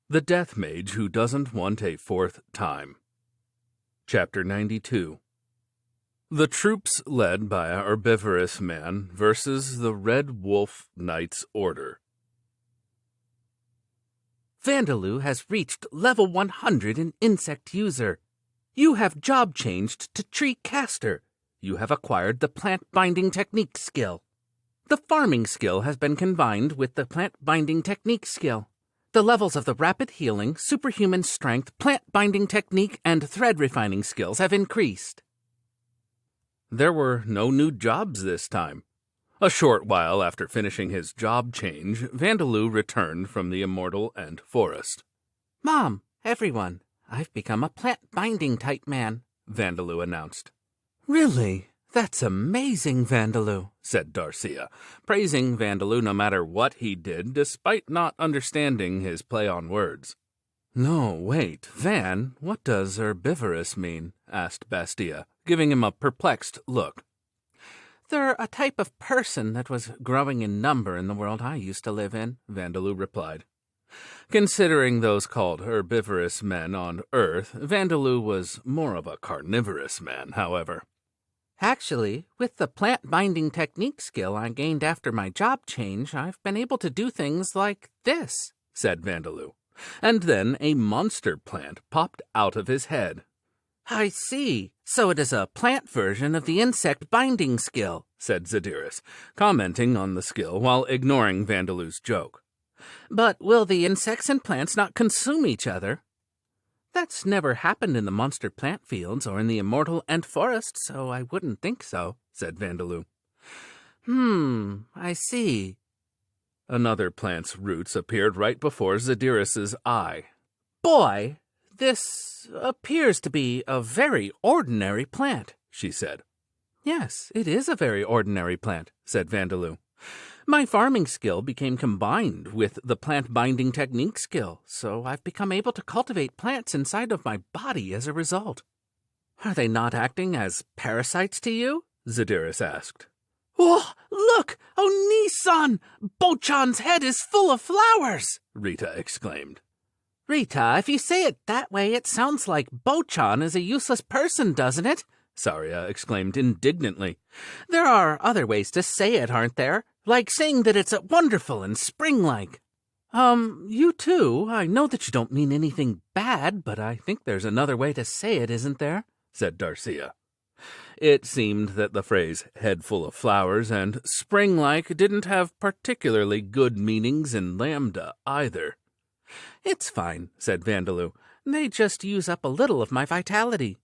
The Death Mage Who Doesn't Want a Fourth Time. Chapter 92. The troops led by a herbivorous man versus the Red Wolf Knight's Order. Vandalou has reached level 100 in Insect User. You have job changed to Tree Caster. You have acquired the Plant Binding Technique skill. The Farming skill has been combined with the Plant Binding Technique skill. The levels of the Rapid Healing, Superhuman Strength, Plant Binding Technique, and Thread Refining skills have increased. There were no new jobs this time. A short while after finishing his job change, Vandalou returned from the Immortal and Forest. "Mom, everyone, I've become a plant binding type man," Vandalou announced. "Really? That's amazing, Vandalou," said Darcia, praising Vandalou no matter what he did, despite not understanding his play on words. "No, wait, Van, what does herbivorous mean?" asked Bastia, giving him a perplexed look. "They're a type of person that was growing in number in the world I used to live in," Vandalou replied. Considering those called herbivorous men on Earth, Vandalou was more of a carnivorous man, however. "Actually, with the plant binding technique skill I gained after my job change, I've been able to do things like this," said Vandalou. And then a monster plant popped out of his head. "I see. So it is a plant version of the insect binding skill," said Zadiris, commenting on the skill while ignoring Vandalou's joke. "But will the insects and plants not consume each other?" "That's never happened in the monster plant fields or in the Immortal and Forest, so I wouldn't think so," said Vandalou. I see." Another plant's roots appeared right before Zadiris's eye. "Boy, this appears to be a very ordinary plant," she said. "Yes, it is a very ordinary plant," said Vandalou. "My farming skill became combined with the plant binding technique skill, so I've become able to cultivate plants inside of my body as a result." "Are they not acting as parasites to you?" Zadiris asked. "Oh, look! Oh, Nissan! Bochan's head is full of flowers!" Rita exclaimed. "Rita, if you say it that way, it sounds like Bochan is a useless person, doesn't it?" Saria exclaimed indignantly. "There are other ways to say it, aren't there? Like saying that it's wonderful and spring-like." You too. I know that you don't mean anything bad, but I think there's another way to say it, isn't there?" said Darcia. It seemed that the phrase head full of flowers and spring-like didn't have particularly good meanings in Lambda either. "It's fine," said Vandalou. "They just use up a little of my vitality."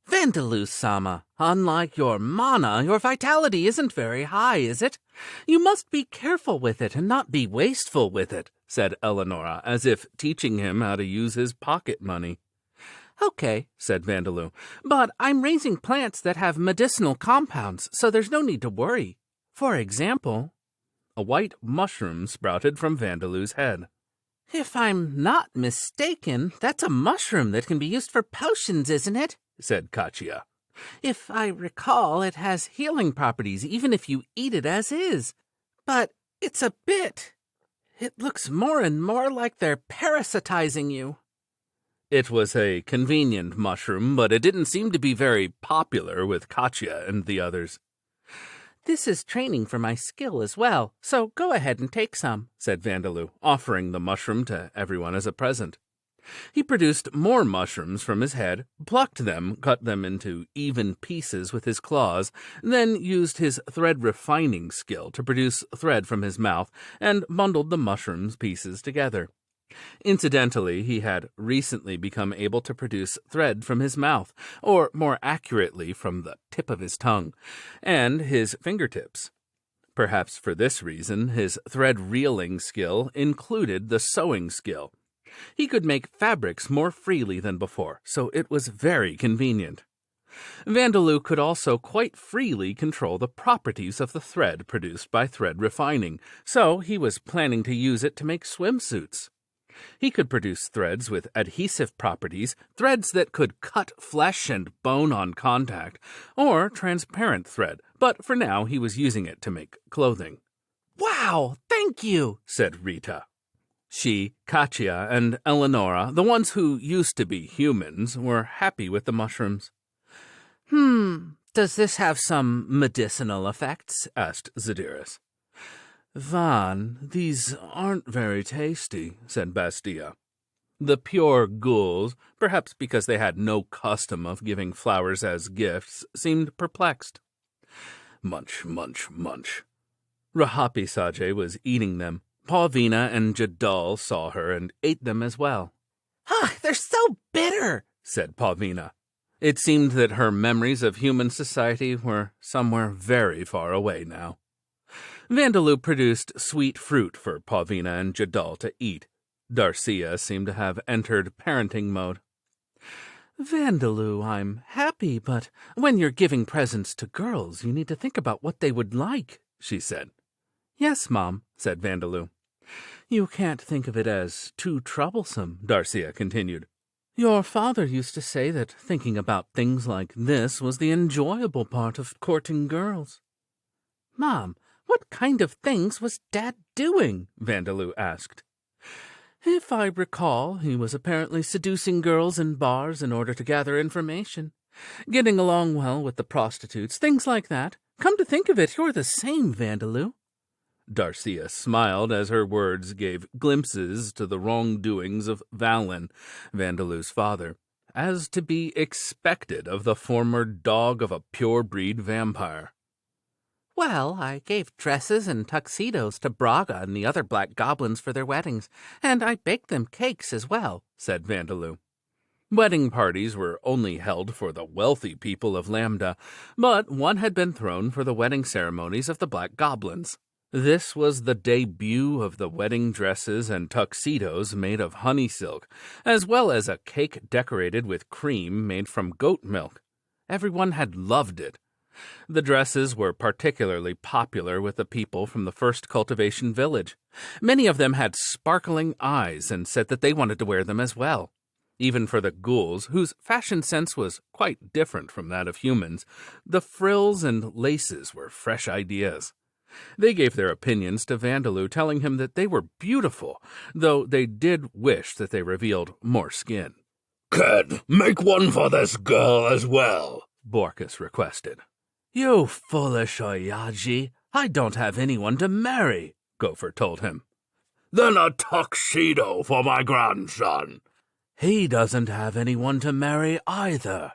"Vandalou-sama, unlike your mana, your vitality isn't very high, is it? You must be careful with it and not be wasteful with it," said Eleonora, as if teaching him how to use his pocket money. "Okay," said Vandalou, "but I'm raising plants that have medicinal compounds, so there's no need to worry. For example..." A white mushroom sprouted from Vandalou's head. "If I'm not mistaken, that's a mushroom that can be used for potions, isn't it?" said Kachia. "If I recall, it has healing properties even if you eat it as is. But it's a bit... It looks more and more like they're parasitizing you." It was a convenient mushroom, but it didn't seem to be very popular with Kachia and the others. "This is training for my skill as well, so go ahead and take some," said Vandalou, offering the mushroom to everyone as a present. He produced more mushrooms from his head, plucked them, cut them into even pieces with his claws, then used his thread refining skill to produce thread from his mouth and bundled the mushrooms pieces together. Incidentally, he had recently become able to produce thread from his mouth, or more accurately from the tip of his tongue, and his fingertips. Perhaps for this reason, his thread reeling skill included the sewing skill. He could make fabrics more freely than before, so it was very convenient. Vandalou could also quite freely control the properties of the thread produced by thread refining, so he was planning to use it to make swimsuits. He could produce threads with adhesive properties, threads that could cut flesh and bone on contact, or transparent thread, but for now he was using it to make clothing. "Wow, thank you," said Rita. She, Katia, and Eleonora, the ones who used to be humans, were happy with the mushrooms. Does this have some medicinal effects? Asked Zadiris. Van, these aren't very tasty, said Bastia. The pure ghouls, perhaps because they had no custom of giving flowers as gifts, seemed perplexed. Munch, munch, munch. Rahapisage was eating them. Pavina and Jadal saw her and ate them as well. They're so bitter, said Pavina. It seemed that her memories of human society were somewhere very far away now. Vandalou produced sweet fruit for Pavina and Jadal to eat. Darcia seemed to have entered parenting mode. Vandalou, I'm happy, but when you're giving presents to girls, you need to think about what they would like, she said. Yes, Mom, said Vandalou. You can't think of it as too troublesome, Darcia continued. Your father used to say that thinking about things like this was the enjoyable part of courting girls. Mom, what kind of things was Dad doing? Vandalou asked. If I recall, he was apparently seducing girls in bars in order to gather information, getting along well with the prostitutes, things like that. Come to think of it, you're the same, Vandalou. Darcia smiled as her words gave glimpses to the wrongdoings of Valen, Vandalou's father, as to be expected of the former dog of a pure-breed vampire. Well, I gave dresses and tuxedos to Braga and the other black goblins for their weddings, and I baked them cakes as well, said Vandalou. Wedding parties were only held for the wealthy people of Lambda, but one had been thrown for the wedding ceremonies of the black goblins. This was the debut of the wedding dresses and tuxedos made of honey silk, as well as a cake decorated with cream made from goat milk. Everyone had loved it. The dresses were particularly popular with the people from the first cultivation village. Many of them had sparkling eyes and said that they wanted to wear them as well. Even for the ghouls, whose fashion sense was quite different from that of humans, the frills and laces were fresh ideas. They gave their opinions to Vandalou, telling him that they were beautiful, though they did wish that they revealed more skin. "Kid, make one for this girl as well," Borkus requested. You foolish Oyaji, I don't have anyone to marry, Gopher told him. Then a tuxedo for my grandson. He doesn't have anyone to marry either.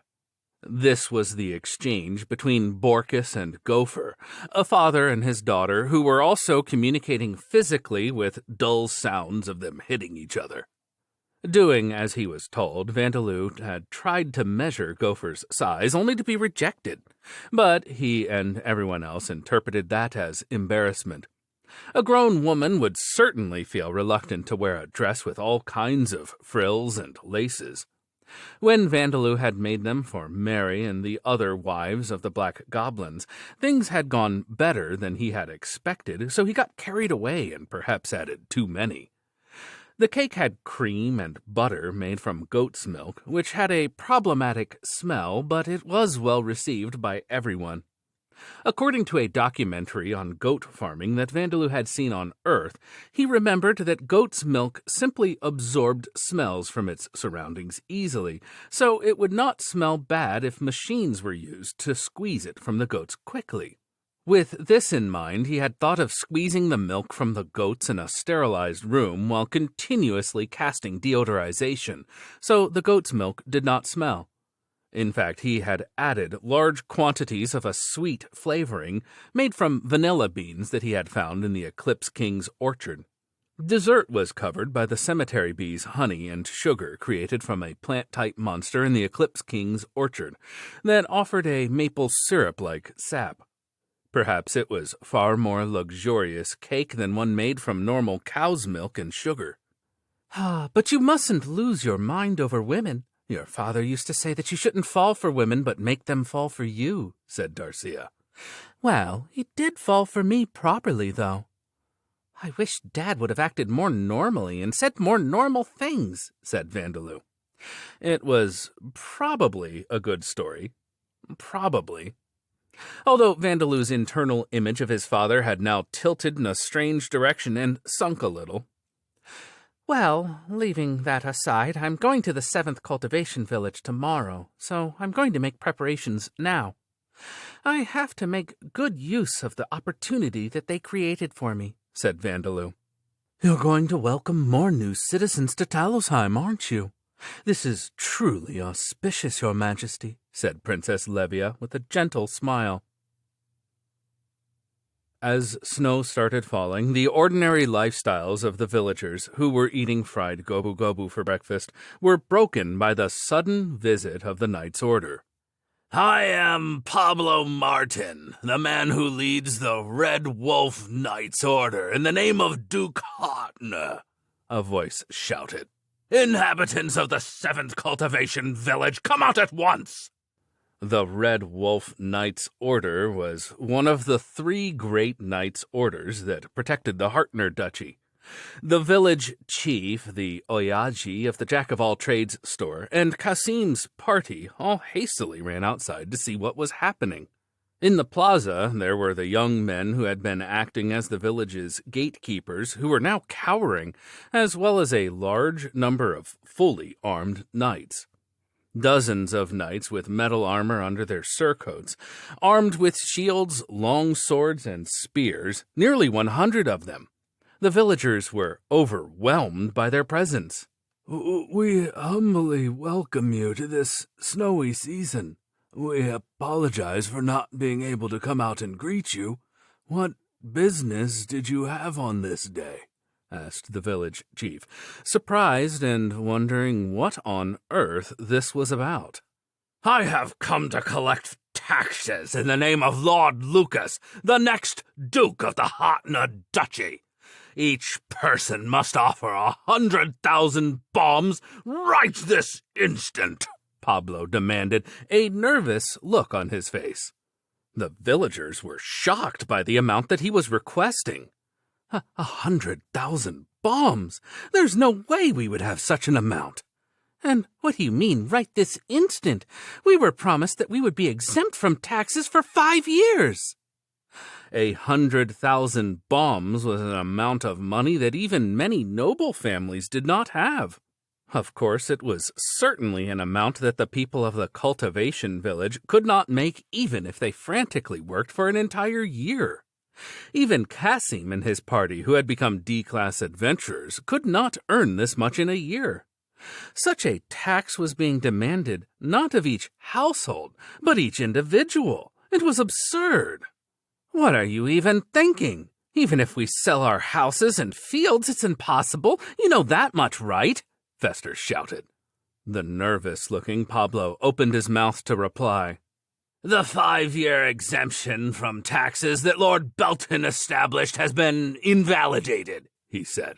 This was the exchange between Borkus and Gopher, a father and his daughter who were also communicating physically with dull sounds of them hitting each other. Doing as he was told, Vandalou had tried to measure Gopher's size only to be rejected, but he and everyone else interpreted that as embarrassment. A grown woman would certainly feel reluctant to wear a dress with all kinds of frills and laces. When Vandalou had made them for Mary and the other wives of the black goblins, things had gone better than he had expected, so he got carried away and perhaps added too many. The cake had cream and butter made from goat's milk, which had a problematic smell, but it was well received by everyone. According to a documentary on goat farming that Vandalou had seen on Earth, he remembered that goat's milk simply absorbed smells from its surroundings easily, so it would not smell bad if machines were used to squeeze it from the goats quickly. With this in mind, he had thought of squeezing the milk from the goats in a sterilized room while continuously casting deodorization, so the goat's milk did not smell. In fact, he had added large quantities of a sweet flavoring made from vanilla beans that he had found in the Eclipse King's orchard. Dessert was covered by the cemetery bees' honey and sugar created from a plant-type monster in the Eclipse King's orchard that offered a maple syrup-like sap. Perhaps it was far more luxurious cake than one made from normal cow's milk and sugar. But you mustn't lose your mind over women. Your father used to say that you shouldn't fall for women, but make them fall for you, said Darcia. Well, he did fall for me properly, though. I wish Dad would have acted more normally and said more normal things, said Vandalou. It was probably a good story. Probably. Although Vandalou's internal image of his father had now tilted in a strange direction and sunk a little. Well, leaving that aside, I'm going to the 7th cultivation village tomorrow, so I'm going to make preparations now. I have to make good use of the opportunity that they created for me, said Vandalou. You're going to welcome more new citizens to Talosheim, aren't you? This is truly auspicious, Your Majesty, said Princess Levia with a gentle smile. As snow started falling, the ordinary lifestyles of the villagers who were eating fried gobu-gobu for breakfast were broken by the sudden visit of the Knight's Order. I am Pablo Martin, the man who leads the Red Wolf Knight's Order in the name of Duke Hotner, a voice shouted. Inhabitants of the 7th Cultivation Village, come out at once! The Red Wolf Knight's Order was one of the 3 great Knights' Orders that protected the Hartner Duchy. The village chief, the Oyaji of the Jack-of-all-trades store, and Kasim's party all hastily ran outside to see what was happening. In the plaza, there were the young men who had been acting as the village's gatekeepers, who were now cowering, as well as a large number of fully armed knights. Dozens of knights with metal armor under their surcoats, armed with shields, long swords, and spears, nearly 100 of them. The villagers were overwhelmed by their presence. We humbly welcome you to this snowy season. We apologize for not being able to come out and greet you. What business did you have on this day? Asked the village chief, surprised and wondering what on earth this was about. I have come to collect taxes in the name of Lord Lucas, the next Duke of the Hotner Duchy. Each person must offer 100,000 bombs right this instant, Pablo demanded, a nervous look on his face. The villagers were shocked by the amount that he was requesting. 100,000 bombs! There's no way we would have such an amount. And what do you mean, right this instant? We were promised that we would be exempt from taxes for 5 years. 100,000 bombs was an amount of money that even many noble families did not have. Of course, it was certainly an amount that the people of the cultivation village could not make even if they frantically worked for an entire year. Even Kasim and his party, who had become D-class adventurers, could not earn this much in a year. Such a tax was being demanded not of each household, but each individual. It was absurd. What are you even thinking? Even if we sell our houses and fields, it's impossible. You know that much, right? Fester shouted. The nervous-looking Pablo opened his mouth to reply. The 5-year exemption from taxes that Lord Belton established has been invalidated, he said.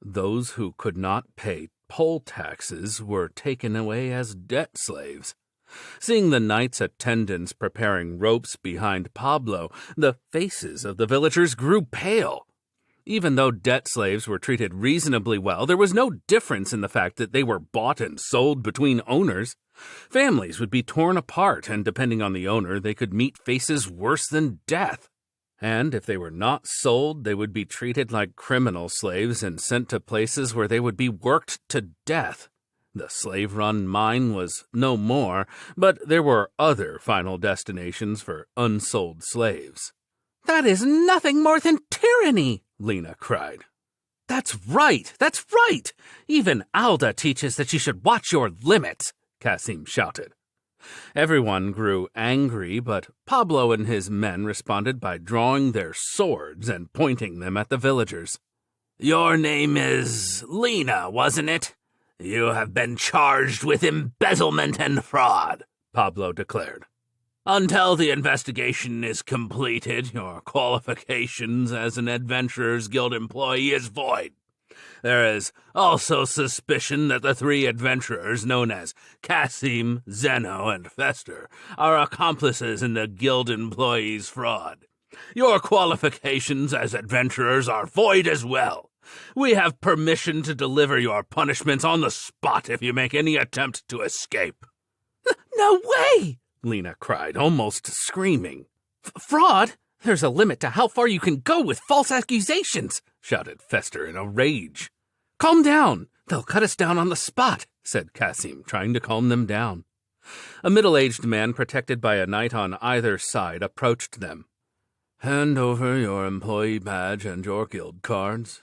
Those who could not pay poll taxes were taken away as debt slaves. Seeing the knights' attendants preparing ropes behind Pablo, the faces of the villagers grew pale. Even though debt slaves were treated reasonably well, there was no difference in the fact that they were bought and sold between owners. Families would be torn apart, and depending on the owner, they could meet faces worse than death. And if they were not sold, they would be treated like criminal slaves and sent to places where they would be worked to death. The slave-run mine was no more, but there were other final destinations for unsold slaves. That is nothing more than tyranny, Lena cried. That's right! Even Alda teaches that you should watch your limits, Kasim shouted. Everyone grew angry, but Pablo and his men responded by drawing their swords and pointing them at the villagers. Your name is Lena, wasn't it? You have been charged with embezzlement and fraud, Pablo declared. Until the investigation is completed, your qualifications as an Adventurers Guild employee is void. There is also suspicion that the 3 adventurers known as Kasim, Zeno, and Fester are accomplices in the guild employees' fraud. Your qualifications as adventurers are void as well. We have permission to deliver your punishments on the spot if you make any attempt to escape. No way! Lena cried, almost screaming. Fraud? There's a limit to how far you can go with false accusations, shouted Fester in a rage. "Calm down! They'll cut us down on the spot," said Cassim, trying to calm them down. A middle-aged man, protected by a knight on either side, approached them. "Hand over your employee badge and your guild cards."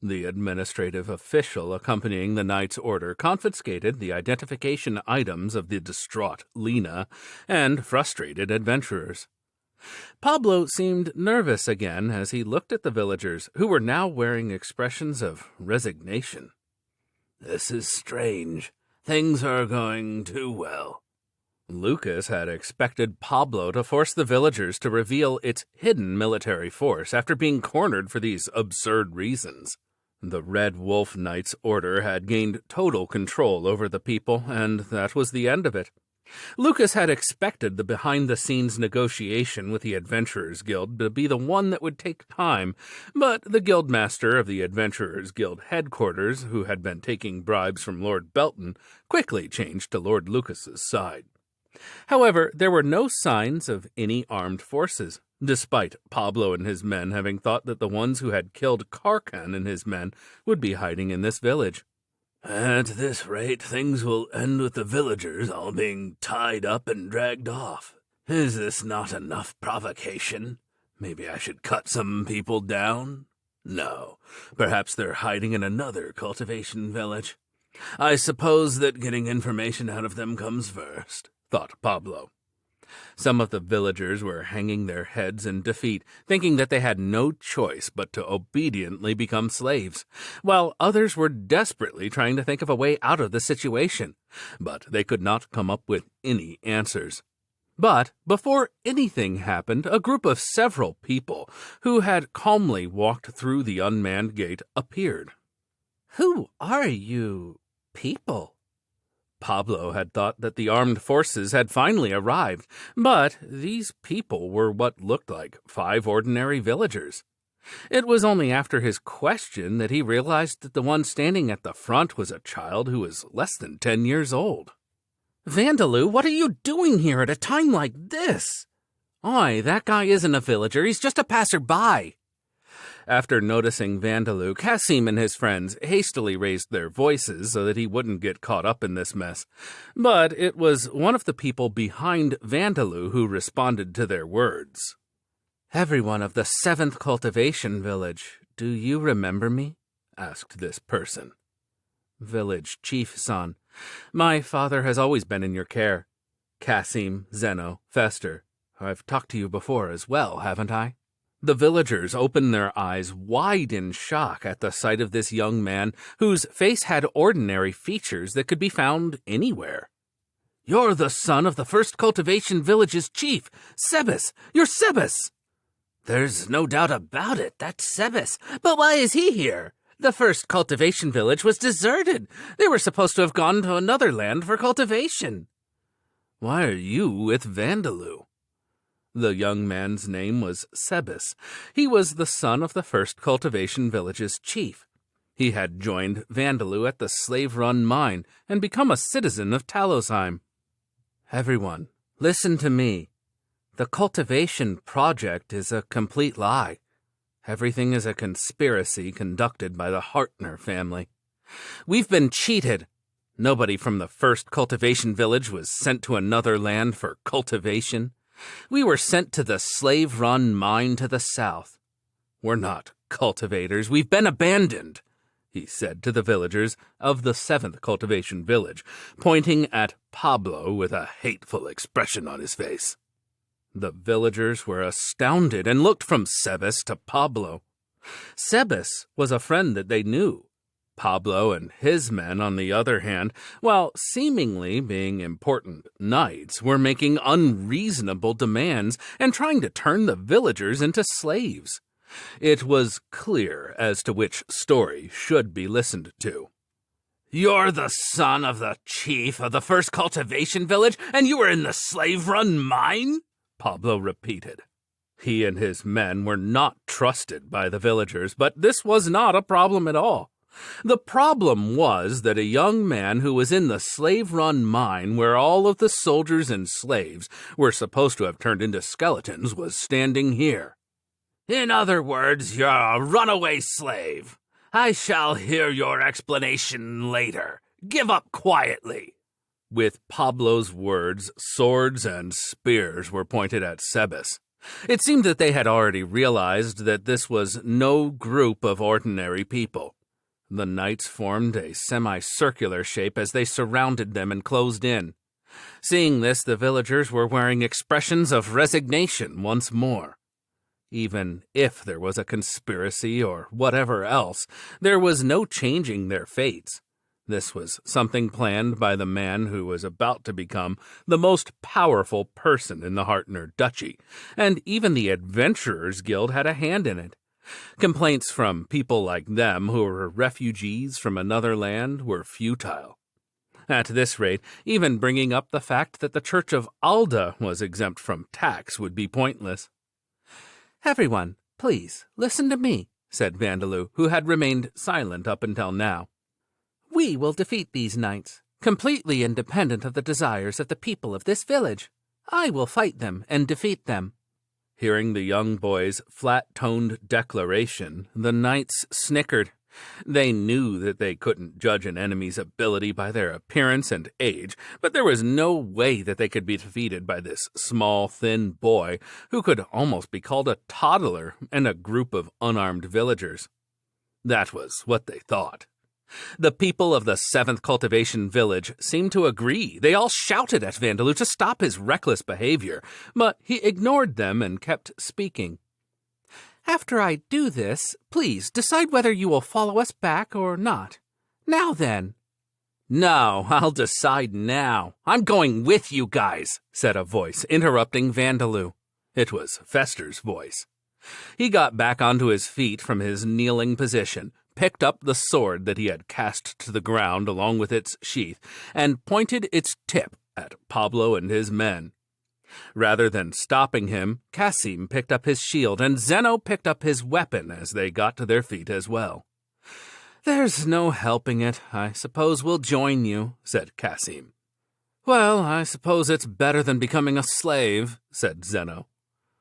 The administrative official accompanying the knight's order confiscated the identification items of the distraught Lena and frustrated adventurers. Pablo seemed nervous again as he looked at the villagers, who were now wearing expressions of resignation. "This is strange. Things are going too well." Lucas had expected Pablo to force the villagers to reveal its hidden military force after being cornered for these absurd reasons. The Red Wolf Knight's order had gained total control over the people, and that was the end of it. Lucas had expected the behind-the-scenes negotiation with the Adventurers Guild to be the one that would take time, but the guildmaster of the Adventurers Guild headquarters, who had been taking bribes from Lord Belton, quickly changed to Lord Lucas's side. However, there were no signs of any armed forces, despite Pablo and his men having thought that the ones who had killed Karkan and his men would be hiding in this village. "At this rate, things will end with the villagers all being tied up and dragged off. Is this not enough provocation? Maybe I should cut some people down? No, perhaps they're hiding in another cultivation village. I suppose that getting information out of them comes first," thought Pablo. Some of the villagers were hanging their heads in defeat, thinking that they had no choice but to obediently become slaves, while others were desperately trying to think of a way out of the situation, but they could not come up with any answers. But before anything happened, a group of several people who had calmly walked through the unmanned gate appeared. "Who are you people?" Pablo had thought that the armed forces had finally arrived, but these people were what looked like 5 ordinary villagers. It was only after his question that he realized that the one standing at the front was a child who was less than 10 years old. "Vandalou, what are you doing here at a time like this?" "Oi, that guy isn't a villager, he's just a passerby." After noticing Vandalou, Cassim and his friends hastily raised their voices so that he wouldn't get caught up in this mess. But it was one of the people behind Vandalou who responded to their words. "Everyone of the 7th cultivation village, do you remember me?" asked this person. "Village chief, son. My father has always been in your care. Cassim, Zeno, Fester. I've talked to you before as well, haven't I?" The villagers opened their eyes wide in shock at the sight of this young man whose face had ordinary features that could be found anywhere. "You're the son of the 1st cultivation village's chief, Sebas. You're Sebas." "There's no doubt about it, that's Sebas. But why is he here? The 1st cultivation village was deserted. They were supposed to have gone to another land for cultivation." "Why are you with Vandalou?" The young man's name was Sebas. He was the son of the 1st cultivation village's chief. He had joined Vandalou at the slave-run mine and become a citizen of Talosheim. "Everyone, listen to me. The cultivation project is a complete lie. Everything is a conspiracy conducted by the Hartner family. We've been cheated. Nobody from the 1st cultivation village was sent to another land for cultivation. We were sent to the slave-run mine to the south. We're not cultivators. We've been abandoned," he said to the villagers of the 7th cultivation village, pointing at Pablo with a hateful expression on his face. The villagers were astounded and looked from Sebas to Pablo. Sebas was a friend that they knew. Pablo and his men, on the other hand, while seemingly being important knights, were making unreasonable demands and trying to turn the villagers into slaves. It was clear as to which story should be listened to. "You're the son of the chief of the 1st cultivation village, and you were in the slave-run mine?" Pablo repeated. He and his men were not trusted by the villagers, but this was not a problem at all. The problem was that a young man who was in the slave-run mine where all of the soldiers and slaves were supposed to have turned into skeletons was standing here. "In other words, you're a runaway slave. I shall hear your explanation later. Give up quietly." With Pablo's words, swords and spears were pointed at Sebes. It seemed that they had already realized that this was no group of ordinary people. The knights formed a semicircular shape as they surrounded them and closed in. Seeing this, the villagers were wearing expressions of resignation once more. Even if there was a conspiracy or whatever else, there was no changing their fates. This was something planned by the man who was about to become the most powerful person in the Hartner Duchy, and even the Adventurers Guild had a hand in it. Complaints from people like them who were refugees from another land were futile. At this rate, even bringing up the fact that the Church of Alda was exempt from tax would be pointless. "Everyone, please, listen to me," said Vandalou, who had remained silent up until now. "We will defeat these knights, completely independent of the desires of the people of this village. I will fight them and defeat them." Hearing the young boy's flat-toned declaration, the knights snickered. They knew that they couldn't judge an enemy's ability by their appearance and age, but there was no way that they could be defeated by this small, thin boy who could almost be called a toddler and a group of unarmed villagers. That was what they thought. The people of the 7th Cultivation Village seemed to agree. They all shouted at Vandalou to stop his reckless behavior, but he ignored them and kept speaking. "After I do this, please decide whether you will follow us back or not. Now then." "No, I'll decide now. I'm going with you guys," said a voice, interrupting Vandalou. It was Fester's voice. He got back onto his feet from his kneeling position, picked up the sword that he had cast to the ground along with its sheath, and pointed its tip at Pablo and his men. Rather than stopping him, Cassim picked up his shield, and Zeno picked up his weapon as they got to their feet as well. "There's no helping it. I suppose we'll join you," said Cassim. "Well, I suppose it's better than becoming a slave," said Zeno.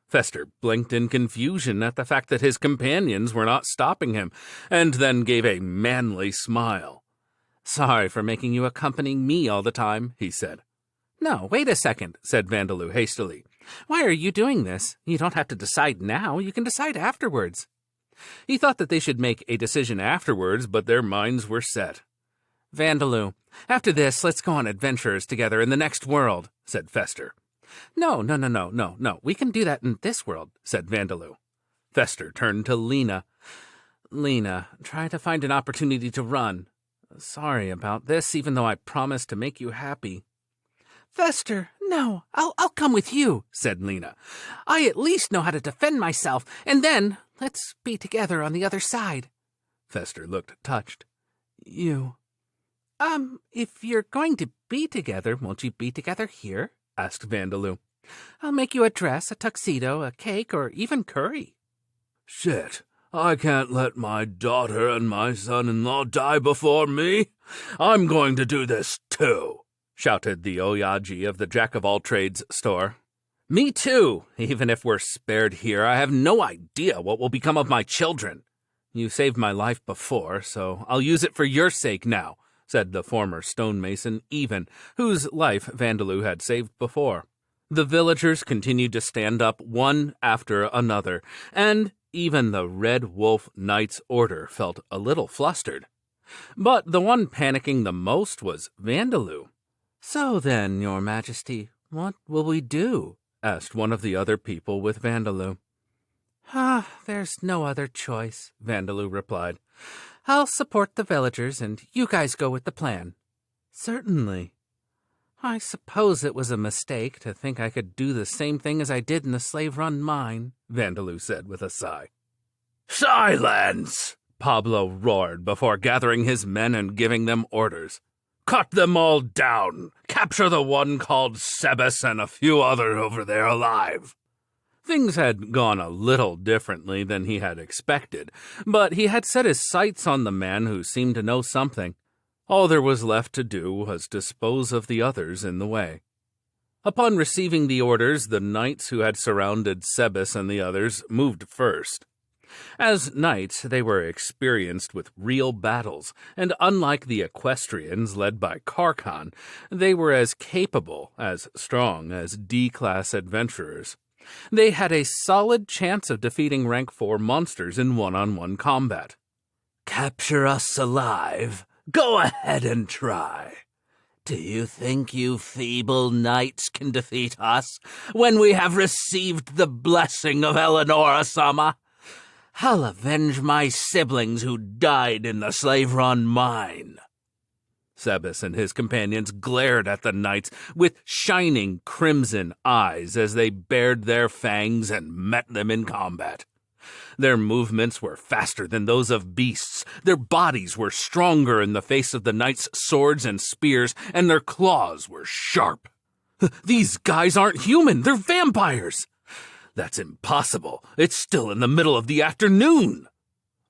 Fester blinked in confusion at the fact that his companions were not stopping him, and then gave a manly smile. "Sorry for making you accompany me all the time," he said. "No, wait a second," said Vandalou hastily. "Why are you doing this? You don't have to decide now. You can decide afterwards." He thought that they should make a decision afterwards, but their minds were set. "Vandalou, after this, let's go on adventures together in the next world," said Fester. No. We can do that in this world," said Vandalou. Fester turned to Lena. "Lena, try to find an opportunity to run. Sorry about this, even though I promised to make you happy." "Fester, no, I'll come with you," said Lena. "I at least know how to defend myself, and then let's be together on the other side." Fester looked touched. "You... if you're going to be together, won't you be together here?" asked Vandalou. "I'll make you a dress, a tuxedo, a cake, or even curry." "Shit, I can't let my daughter and my son-in-law die before me. I'm going to do this too," shouted the Oyaji of the Jack-of-all-trades store. "Me too. Even if we're spared here, I have no idea what will become of my children. You saved my life before, so I'll use it for your sake now," said the former stonemason, Even, whose life Vandalou had saved before. The villagers continued to stand up one after another, and even the Red Wolf Knight's order felt a little flustered. But the one panicking the most was Vandalou. "So then, Your Majesty, what will we do?" asked one of the other people with Vandalou. "There's no other choice," Vandalou replied. "I'll support the villagers, and you guys go with the plan." "Certainly." "I suppose it was a mistake to think I could do the same thing as I did in the slave-run mine," Vandalou said with a sigh. "Silence!" Pablo roared before gathering his men and giving them orders. "Cut them all down! Capture the one called Sebes and a few other over there alive!" Things had gone a little differently than he had expected, but he had set his sights on the man who seemed to know something. All there was left to do was dispose of the others in the way. Upon receiving the orders, the knights who had surrounded Sebes and the others moved first. As knights, they were experienced with real battles, and unlike the equestrians led by Carcon, they were as capable, as strong as D-class adventurers. They had a solid chance of defeating rank 4 monsters in one-on-one combat. Capture us alive? Go ahead and try. Do you think you feeble knights can defeat us when we have received the blessing of Eleonora-sama? I'll avenge my siblings who died in the slave-run mine. Sebas and his companions glared at the knights with shining crimson eyes as they bared their fangs and met them in combat. Their movements were faster than those of beasts, their bodies were stronger in the face of the knights' swords and spears, and their claws were sharp. These guys aren't human, they're vampires! That's impossible, it's still in the middle of the afternoon!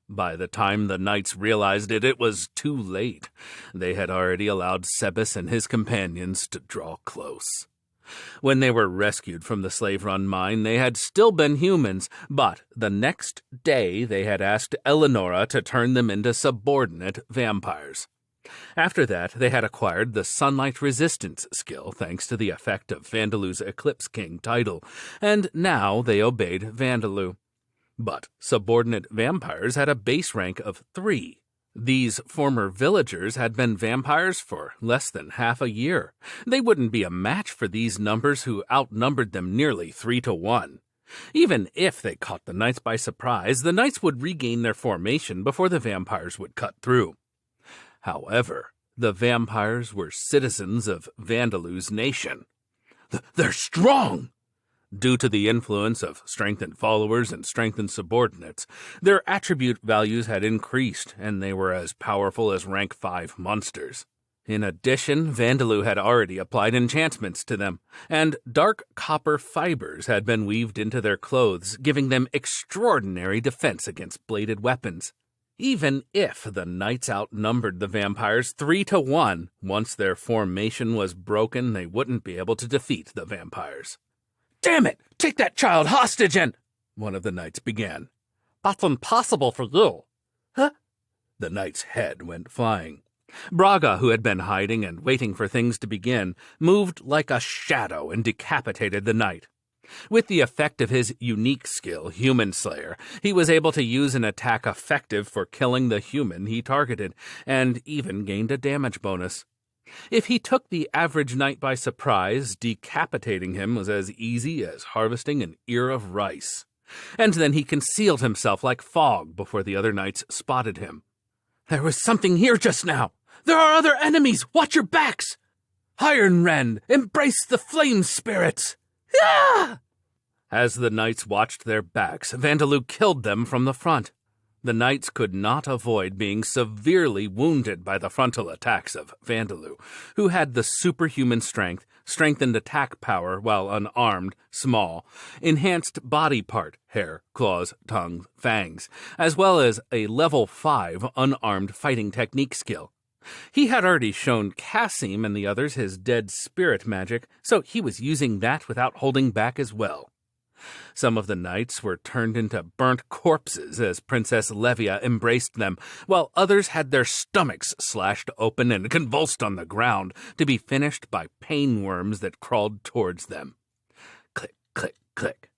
By the time the knights realized it, it was too late. They had already allowed Sebas and his companions to draw close. When they were rescued from the slave-run mine, they had still been humans, but the next day they had asked Eleonora to turn them into subordinate vampires. After that, they had acquired the sunlight resistance skill thanks to the effect of Vandalou's Eclipse King title, and now they obeyed Vandalou. But subordinate vampires had a base rank of 3. These former villagers had been vampires for less than half a year. They wouldn't be a match for these numbers who outnumbered them nearly 3-1. Even if they caught the knights by surprise, the knights would regain their formation before the vampires would cut through. However, the vampires were citizens of Vandalou's nation. They're strong! Due to the influence of strengthened followers and strengthened subordinates, their attribute values had increased, and they were as powerful as rank 5 monsters. In addition, Vandalou had already applied enchantments to them, and dark copper fibers had been weaved into their clothes, giving them extraordinary defense against bladed weapons. Even if the knights outnumbered the vampires 3-1, once their formation was broken, they wouldn't be able to defeat the vampires. "Damn it! Take that child hostage and—" one of the knights began. "That's impossible for you." Huh? The knight's head went flying. Braga, who had been hiding and waiting for things to begin, moved like a shadow and decapitated the knight. With the effect of his unique skill, Human Slayer, he was able to use an attack effective for killing the human he targeted, and even gained a damage bonus. If he took the average knight by surprise, decapitating him was as easy as harvesting an ear of rice. And then he concealed himself like fog before the other knights spotted him. "There was something here just now! There are other enemies! Watch your backs! Iron Rend, embrace the flame spirits! Ah!" As the knights watched their backs, Vandalou killed them from the front. The knights could not avoid being severely wounded by the frontal attacks of Vandalou, who had the superhuman strength, strengthened attack power while unarmed, small, enhanced body part, hair, claws, tongue, fangs, as well as a level 5 unarmed fighting technique skill. He had already shown Cassim and the others his dead spirit magic, so he was using that without holding back as well. Some of the knights were turned into burnt corpses as Princess Levia embraced them, while others had their stomachs slashed open and convulsed on the ground, to be finished by pain worms that crawled towards them. Click, click, click.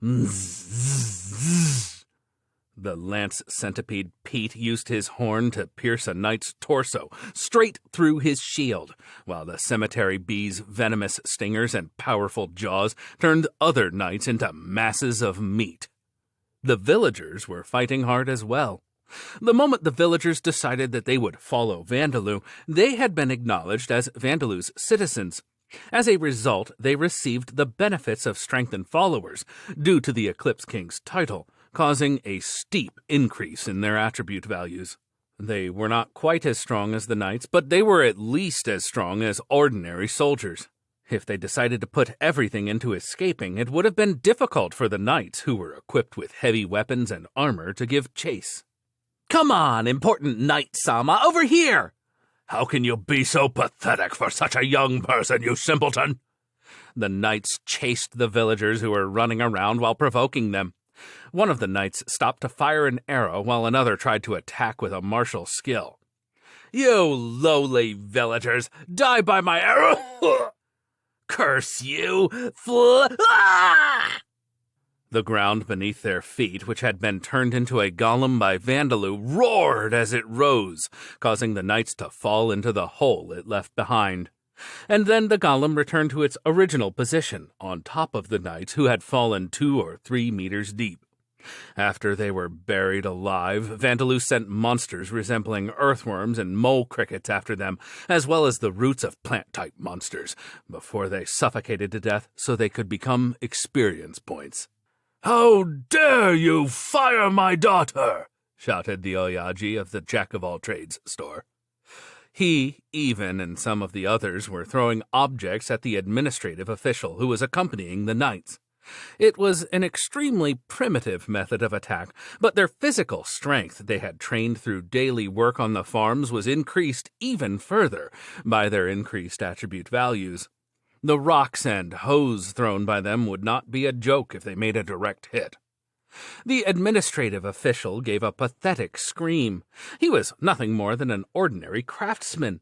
Zzz. The lance centipede Pete used his horn to pierce a knight's torso, straight through his shield, while the cemetery bee's venomous stingers and powerful jaws turned other knights into masses of meat. The villagers were fighting hard as well. The moment the villagers decided that they would follow Vandalou, they had been acknowledged as Vandalou's citizens. As a result, they received the benefits of strengthened followers, due to the Eclipse King's title, causing a steep increase in their attribute values. They were not quite as strong as the knights, but they were at least as strong as ordinary soldiers. If they decided to put everything into escaping, it would have been difficult for the knights, who were equipped with heavy weapons and armor, to give chase. "Come on, important Knight-sama, over here!" "How can you be so pathetic for such a young person, you simpleton?" The knights chased the villagers who were running around while provoking them. One of the knights stopped to fire an arrow while another tried to attack with a martial skill. "You lowly villagers, die by my arrow! Curse you! Ah!" The ground beneath their feet, which had been turned into a golem by Vandalou, roared as it rose, causing the knights to fall into the hole it left behind. And then the golem returned to its original position, on top of the knights who had fallen 2 or 3 meters deep. After they were buried alive, Vandalou sent monsters resembling earthworms and mole crickets after them, as well as the roots of plant-type monsters, before they suffocated to death so they could become experience points. "How dare you fire my daughter!" shouted the Oyaji of the Jack-of-all-trades store. He, even, and some of the others were throwing objects at the administrative official who was accompanying the knights. It was an extremely primitive method of attack, but their physical strength they had trained through daily work on the farms was increased even further by their increased attribute values. The rocks and hose thrown by them would not be a joke if they made a direct hit. The administrative official gave a pathetic scream. He was nothing more than an ordinary craftsman.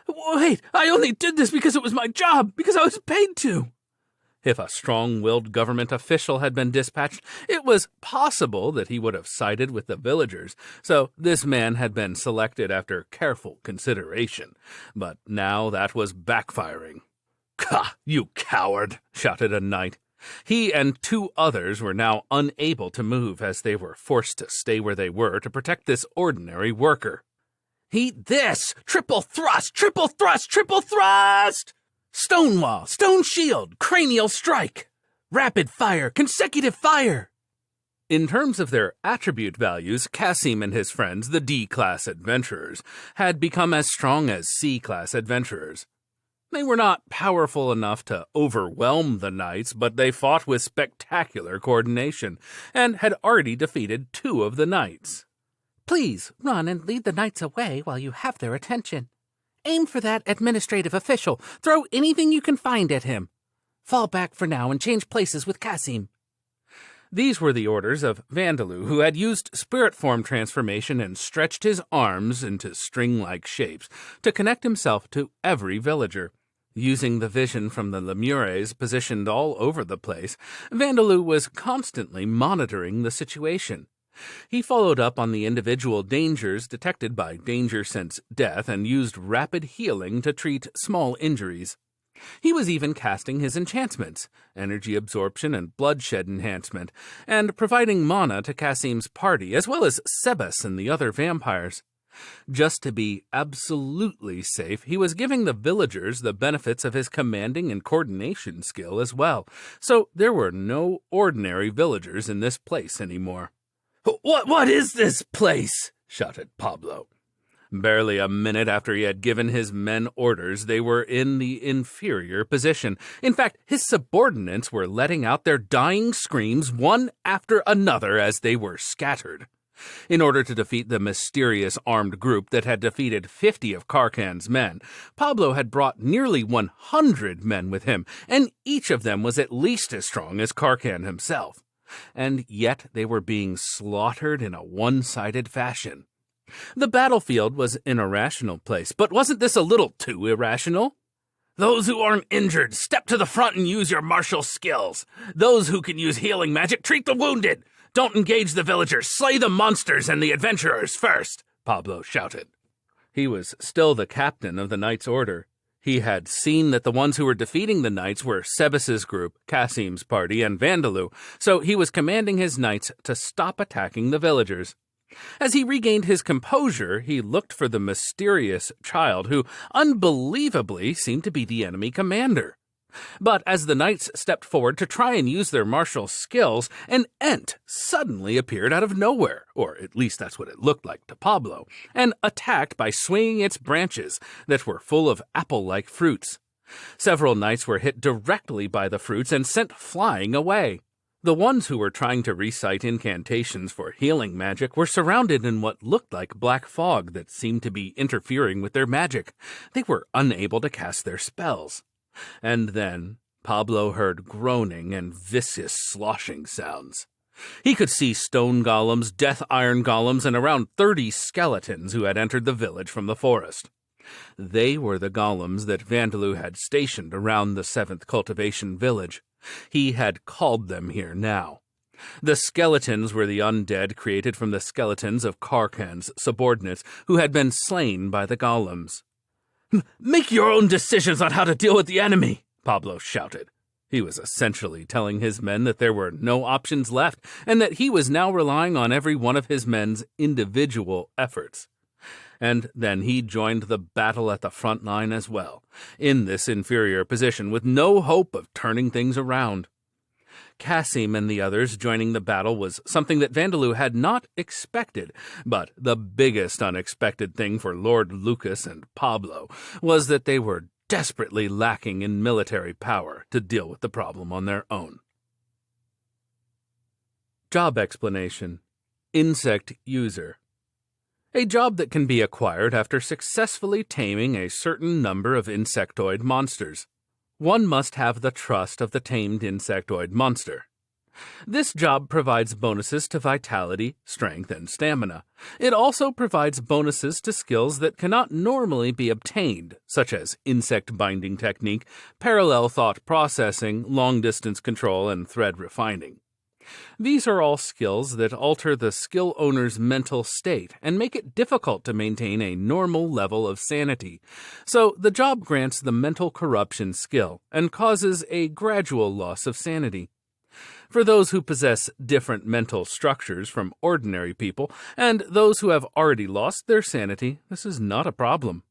"Wait, I only did this because it was my job, because I was paid to." If a strong-willed government official had been dispatched, it was possible that he would have sided with the villagers, so this man had been selected after careful consideration. But now that was backfiring. "Ka, you coward!" shouted a knight. He and 2 others were now unable to move as they were forced to stay where they were to protect this ordinary worker. "Eat this! Triple thrust! Triple thrust! Triple thrust! Stone wall! Stone shield! Cranial strike! Rapid fire! Consecutive fire!" In terms of their attribute values, Cassim and his friends, the D-class adventurers, had become as strong as C-class adventurers. They were not powerful enough to overwhelm the knights, but they fought with spectacular coordination, and had already defeated 2 of the knights. "Please run and lead the knights away while you have their attention. Aim for that administrative official. Throw anything you can find at him. Fall back for now and change places with Cassim." These were the orders of Vandalou, who had used spirit form transformation and stretched his arms into string-like shapes to connect himself to every villager. Using the vision from the lemures positioned all over the place, Vandalou was constantly monitoring the situation. He followed up on the individual dangers detected by Danger Sense Death and used rapid healing to treat small injuries. He was even casting his enchantments, energy absorption and bloodshed enhancement, and providing mana to Cassim's party, as well as Sebas and the other vampires. Just to be absolutely safe, he was giving the villagers the benefits of his commanding and coordination skill as well, so there were no ordinary villagers in this place anymore. What is this place?" shouted Pablo. Barely a minute after he had given his men orders, they were in the inferior position. In fact, his subordinates were letting out their dying screams one after another as they were scattered. In order to defeat the mysterious armed group that had defeated 50 of Karkan's men, Pablo had brought nearly 100 men with him, and each of them was at least as strong as Karkan himself. And yet they were being slaughtered in a one-sided fashion. The battlefield was an irrational place, but wasn't this a little too irrational? "Those who aren't injured, step to the front and use your martial skills. Those who can use healing magic, treat the wounded. Don't engage the villagers, slay the monsters and the adventurers first," Pablo shouted. He was still the captain of the Knights' Order. He had seen that the ones who were defeating the knights were Sebas's group, Cassim's party, and Vandalou, so he was commanding his knights to stop attacking the villagers. As he regained his composure, he looked for the mysterious child who, unbelievably, seemed to be the enemy commander. But as the knights stepped forward to try and use their martial skills, an ent suddenly appeared out of nowhere, or at least that's what it looked like to Pablo, and attacked by swinging its branches that were full of apple-like fruits. Several knights were hit directly by the fruits and sent flying away. The ones who were trying to recite incantations for healing magic were surrounded in what looked like black fog that seemed to be interfering with their magic. They were unable to cast their spells. And then Pablo heard groaning and viscous sloshing sounds. He could see stone golems, death iron golems, and around 30 skeletons who had entered the village from the forest. They were the golems that Vandalou had stationed around the 7th cultivation village. He had called them here now. The skeletons were the undead created from the skeletons of Karkan's subordinates who had been slain by the golems. "Make your own decisions on how to deal with the enemy," Pablo shouted. He was essentially telling his men that there were no options left and that he was now relying on every one of his men's individual efforts. And then he joined the battle at the front line as well, in this inferior position with no hope of turning things around. Cassim and the others joining the battle was something that Vandalou had not expected, but the biggest unexpected thing for Lord Lucas and Pablo was that they were desperately lacking in military power to deal with the problem on their own. Job explanation: Insect user. A job that can be acquired after successfully taming a certain number of insectoid monsters. One must have the trust of the tamed insectoid monster. This job provides bonuses to vitality, strength, and stamina. It also provides bonuses to skills that cannot normally be obtained, such as insect binding technique, parallel thought processing, long-distance control, and thread refining. These are all skills that alter the skill owner's mental state and make it difficult to maintain a normal level of sanity, so the job grants the mental corruption skill and causes a gradual loss of sanity. For those who possess different mental structures from ordinary people and those who have already lost their sanity, this is not a problem.